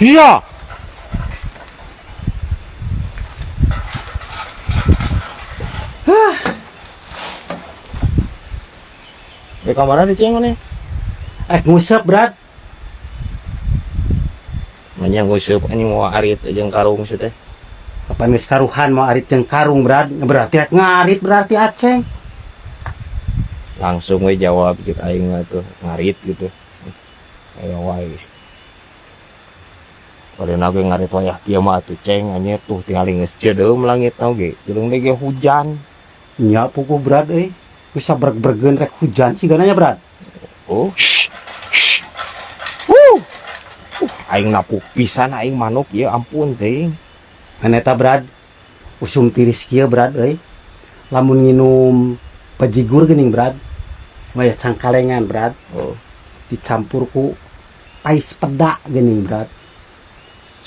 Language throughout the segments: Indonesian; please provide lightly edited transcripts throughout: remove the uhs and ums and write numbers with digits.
Iya. Di kamar ada ceng nih. Ngusap Brad. Manya nguseup anjing mau arit jeung karung sih teh. Kapan geus karuhan mau arit jeung karung Brad. Berarti ngarit berarti aceng. Langsung we jawab cek aing mah tuh ngarit gitu. Aya wae. Padahal ge ngarit wayah kieu mah atuh ceng anjir tuh tinggal geus cedeum langit tau ge. Jeung ge hujan. Nya puguh Brad euy. Bisa bergen rek hujan sih gananya Brad. Oh. Aing napuk pisan aing manuk ya ampun teuing. Aneta Brad. Usum tiris kieu Brad euy. Lamun nginum bajigur geuning Brad. Maya cangkalengan Brad. Oh. Dicampur ku ais peda geuning Brad.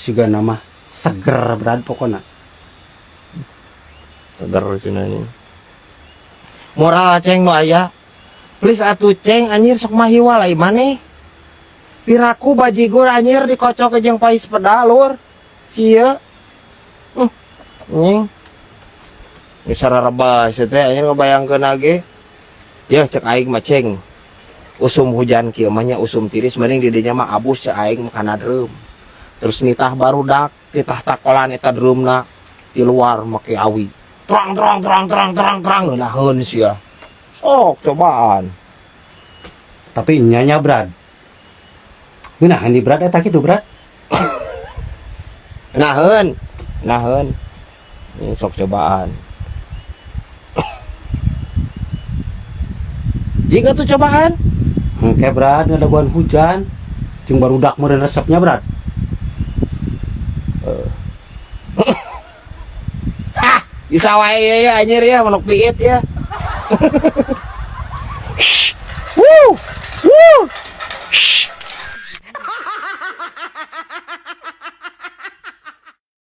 Siga nama seger Brad pokona. Seger cenah nih. Moral ceng nu aya. Please atuh ceng anjir sok mahiwal ai maneh. Piraku bajigur anjir dikocok jeung pais peda lur. Sia. Nying. Geus sararebas teh anjir ngabayangkeun age. Ya cek aing mah ceng. Usum hujan kieu mah nya usum tiris mending di dinya mah abus cek aing kana dreum. Terus nitah barudak, nitah takolan eta dreumna di luar make awi. Terang ngeunaheun sia. Oh, cobaan. Tapi nyanya Brad. Ngeunaheun di Brad eta kitu Brad. Naheun. Ini sok cobaan. Jika tuh cobaan. Hengke Brad ngadaguan hujan. Jeung barudak meureun resepnya Brad. Bisa wae ya anjir ya manuk piit ya. Wuh.